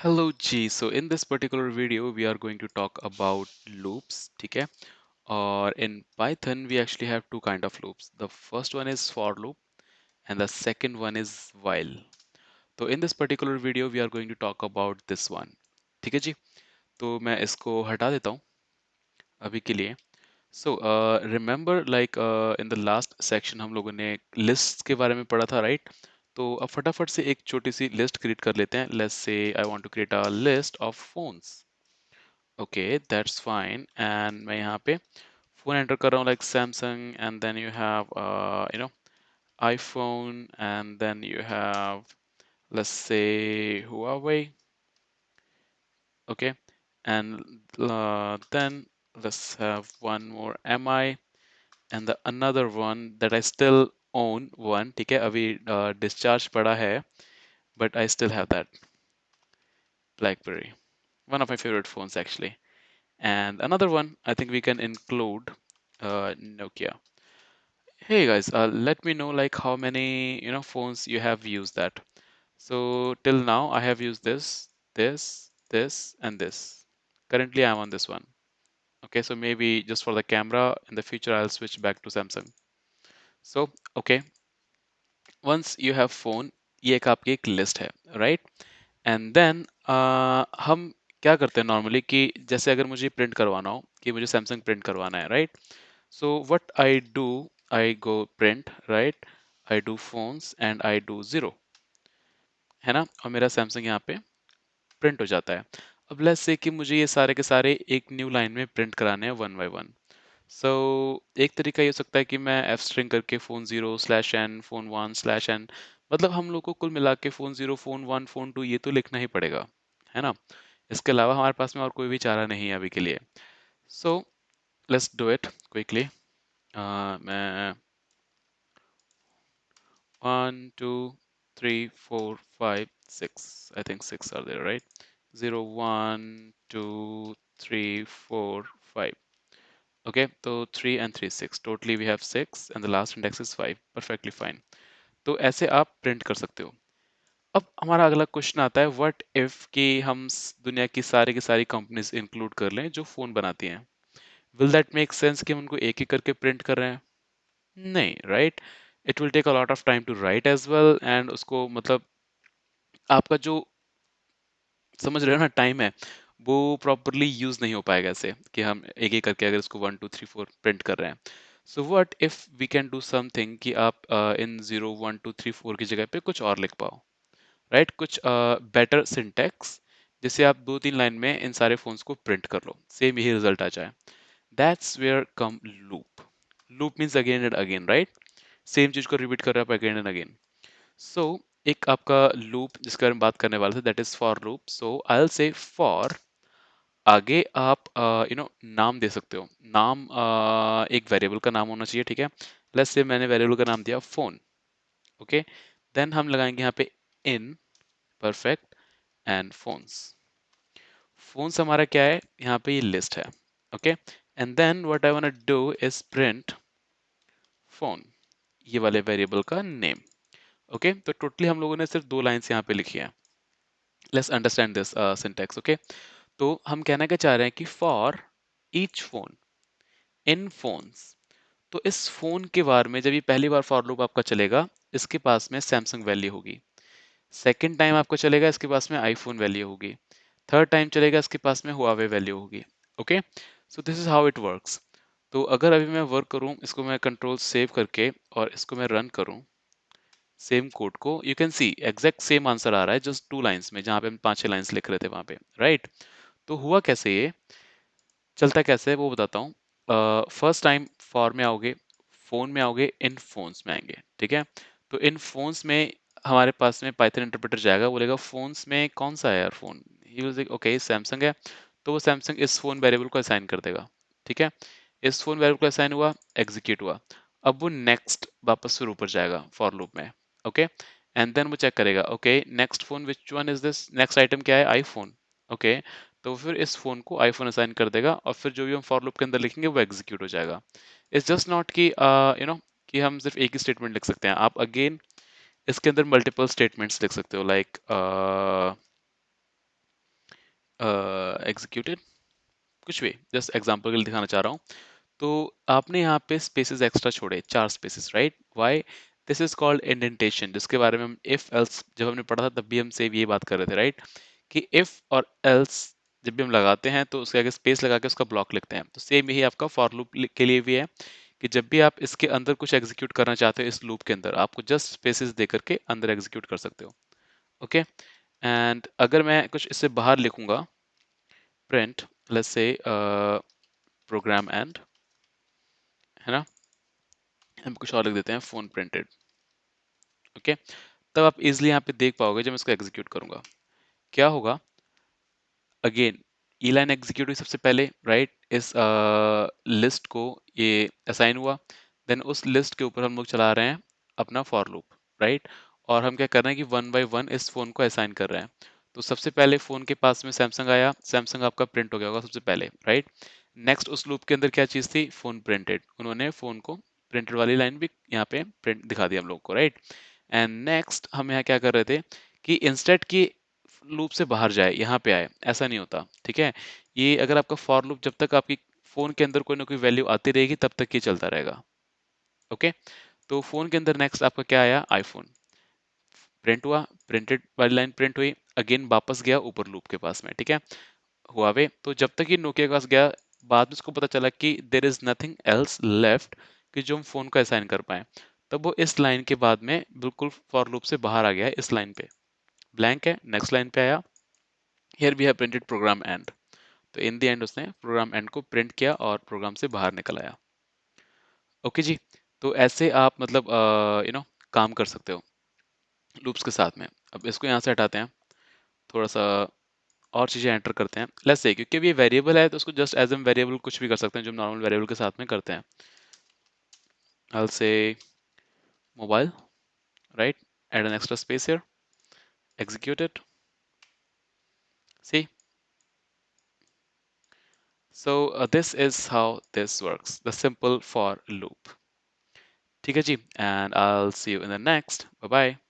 Hello G. So in this particular video, we are going to talk about loops, ठीक है? Or in Python, we actually have two kind of loops. The first one is for loop and the second one is while. So in this particular video, we are going to talk about this one. ठीक है जी? तो मैं इसको हटा देता हूँ अभी के लिए. So remember like in the last section हम लोगों ने lists के बारे में पढ़ा था, right? तो अब फटाफट से एक छोटी सी लिस्ट क्रिएट कर लेते हैं. Let's say I want to create a list of phones. Okay, that's fine. And मैं यहाँ पे phone enter कर रहा हूँ like Samsung, and then you have iPhone, and then you have, let's say, Huawei. Okay, and then let's have one more MI, and the another one that I still own one. ठीक है, अभी discharge पड़ा है, but I still have that BlackBerry, one of my favorite phones actually. And another one I think we can include Nokia. Hey guys, let me know like how many phones you have used that. So till now I have used this, and this. Currently I'm on this one. Okay, so maybe just for the camera in the future I'll switch back to Samsung. So okay, once you have phone, ये एक आपकी एक list है, right? And then हम क्या करते हैं normally कि जैसे अगर मुझे प्रिंट करवाना हो कि मुझे सैमसंग प्रिंट करवाना है, right? So what I do, I go print, right? I do phones and I do zero, है ना? और मेरा सैमसंग यहाँ पे प्रिंट हो जाता है. अब लेट्स से कि मुझे ये सारे के सारे एक न्यू लाइन में प्रिंट कराने हैं वन बाय वन. सो एक तरीका ये हो सकता है कि मैं एफ स्ट्रिंग करके phone zero slash N, phone one slash N, मतलब हम लोग को कुल मिला के phone zero, phone one, phone two ये तो लिखना ही पड़ेगा, है ना? इसके अलावा हमारे पास में और कोई भी चारा नहीं है अभी के लिए. So let's do it quickly. मैं 1 2 3 4 5 6, I think 6 are there, right? 0 1 2 3 4 5. Okay, so 3 and 3 6, totally we have 6 and the last index is 5. Perfectly fine. तो ऐसे आप प्रिंट कर सकते हो. अब हमारा अगला क्वेश्चन आता है, व्हाट इफ कि हम दुनिया की सारी कंपनीज इंक्लूड कर लें जो फोन बनाती हैं. विल दैट मेक सेंस कि हम उनको एक एक करके प्रिंट कर रहे हैं? नहीं, right? It will take a lot of time to write as well, and उसको मतलब आपका जो, समझ रहे हो ना, टाइम है वो प्रॉपरली यूज नहीं हो पाएगा ऐसे कि हम एक एक करके अगर इसको 1 2 3 4 प्रिंट कर रहे हैं. So what if we can do something कि आप इन 0 1 2 3 4 की जगह पे कुछ और लिख पाओ, राइट? कुछ बेटर सिंटेक्स, जिससे आप दो तीन लाइन में इन सारे फोन्स को प्रिंट कर लो, सेम यही रिजल्ट आ जाए. That's where come loop. Loop means again and again, right? Same चीज को रिपीट कर रहे हो आप अगेन एंड अगेन. सो एक आपका लूप जिसके बारे में बात करने वाले थे, that is for loop. So I will say for, आगे आप नाम दे सकते हो. नाम एक वेरिएबल का नाम होना चाहिए, ठीक है? लेट्स से मैंने वेरिएबल का नाम दिया फोन. ओके, देन हम लगाएंगे यहाँ पे in, perfect, and phones. Phones हमारा क्या है यहाँ पे, ये लिस्ट है. Okay, and then what I want to do is print phone, ये वाले वेरिएबल का नेम. ओके, तो टोटली हम लोगों ने सिर्फ दो लाइंस यहाँ पे लिखी है. Let's understand this syntax. Okay, तो हम कहना क्या चाह रहे हैं कि for each phone in phones. तो इस फोन के बारे में जब ये पहली बार फॉर लूप आपका चलेगा, इसके पास में सैमसंग वैल्यू होगी. सेकंड टाइम आपको चलेगा, इसके पास में आईफोन वैल्यू होगी. थर्ड टाइम चलेगा, इसके पास में हुआवे वैल्यू होगी. Okay, so this is how it works. तो अगर अभी मैं वर्क करूं, इसको मैं कंट्रोल सेव करके और इसको मैं रन करूं, सेम कोड को, you can see exact same answer आ रहा है, जस्ट टू लाइंस में, जहां पे हम पांच छह लाइंस लिख रहे थे वहां पे, राइट? तो हुआ कैसे, ये चलता कैसे है वो बताता हूँ. फर्स्ट टाइम फॉर में आओगे, फोन में आओगे, इन फोन्स में आएंगे, ठीक है? तो इन फोन्स में हमारे पास में पाइथन इंटरप्रेटर जाएगा, बोलेगा फोन्स में कौन सा है यार phone, he will say okay Samsung है. तो वो सैमसंग इस फोन वेरिएबल को असाइन कर देगा, ठीक है? इस फोन वेरिएबल को असाइन हुआ, एग्जीक्यूट हुआ. अब वो नेक्स्ट वापस फिर ऊपर जाएगा फॉर लूप में. ओके, एंड देन वो चेक करेगा, okay next phone which one is this, next item क्या है, आईफोन. ओके, तो फिर इस फोन को आईफोन असाइन कर देगा, और फिर जो भी हम फॉर लूप के अंदर लिखेंगे वो एग्जीक्यूट हो जाएगा. इट्स जस्ट नॉट कि कि हम सिर्फ एक ही स्टेटमेंट लिख सकते हैं. आप अगेन इसके अंदर मल्टीपल स्टेटमेंट्स लिख सकते हो, लाइक एग्जीक्यूटेड, कुछ भी जस्ट एग्जांपल के लिए दिखाना चाह रहा हूँ। तो आपने यहाँ पे स्पेसेस एक्स्ट्रा छोड़े, 4 spaces, right? Why? This is called indentation, जिसके बारे में हम इफ एल्स जब हमने पढ़ा था तब भी हम सेम ये बात कर रहे थे, राइट? कि इफ और एल्स जब भी हम लगाते हैं तो उसके आगे स्पेस लगा के उसका ब्लॉक लिखते हैं। तो सेम यही आपका फॉर लूप के लिए भी है कि जब भी आप इसके अंदर कुछ एग्जीक्यूट करना चाहते हो इस लूप के अंदर, आपको जस्ट स्पेसेस दे करके अंदर एग्जीक्यूट कर सकते हो। ओके, एंड अगर मैं कुछ इससे बाहर लिखूंगा, print let's say program end, है ना, हम कुछ और लिख देते हैं, फोन प्रिंटेड। ओके, तब आप इजिली यहाँ पे देख पाओगे जब मैं इसको एग्जीक्यूट करूंगा क्या होगा। अगेन ई लाइन एग्जीक्यूट हुई सबसे पहले, राइट? इस लिस्ट को ये असाइन हुआ, देन उस लिस्ट के ऊपर हम लोग चला रहे हैं अपना फॉर लूप, राइट? और हम क्या कर रहे हैं कि वन बाय वन इस फोन को असाइन कर रहे हैं। तो सबसे पहले फोन के पास में सैमसंग आया, सैमसंग आपका प्रिंट हो गया होगा सबसे पहले, राइट? नेक्स्ट उस लूप के अंदर क्या चीज थी? फोन प्रिंटेड, उन्होंने फोन को प्रिंटेड वाली लाइन भी यहाँ पे प्रिंट दिखा दी हम लोग को, राइट? एंड नेक्स्ट हम यहाँ क्या कर रहे थे कि इंस्टेड की लूप से बाहर जाए यहाँ पे आए, ऐसा नहीं होता, ठीक है? ये अगर आपका फॉर लूप जब तक आपकी फोन के अंदर कोई ना कोई वैल्यू आती रहेगी तब तक ये चलता रहेगा। ओके, तो फोन के अंदर नेक्स्ट आपका क्या आया? आईफोन प्रिंट हुआ, प्रिंटेड वाली लाइन प्रिंट हुई, अगेन वापस गया ऊपर लूप के पास में, ठीक है? हुआवे, तो जब तक ये नोकिया के पास गया, बाद में उसको पता चला कि there is nothing else left कि जो हम फोन को असाइन कर पाए, तब वो इस लाइन के बाद में बिल्कुल फॉर लूप से बाहर आ गया है, इस लाइन पे ब्लैंक है, नेक्स्ट लाइन पे आया, here we have printed program end. तो इन द एंड उसने प्रोग्राम एंड को प्रिंट किया और प्रोग्राम से बाहर निकल आया। ओके जी, तो ऐसे आप मतलब काम कर सकते हो लूप्स के साथ में। अब इसको यहाँ से हटाते हैं, थोड़ा सा और चीज़ें एंटर करते हैं। लेट्स से क्योंकि ये वेरिएबल है तो उसको जस्ट एज एम वेरिएबल कुछ भी कर सकते हैं जो हम नॉर्मल वेरिएबल के साथ में करते हैं। I'll say mobile, right? Add an extra space here, execute it. See, so this is how this works, the simple for loop. ठीक है जी, and I'll see you in the next. Bye bye.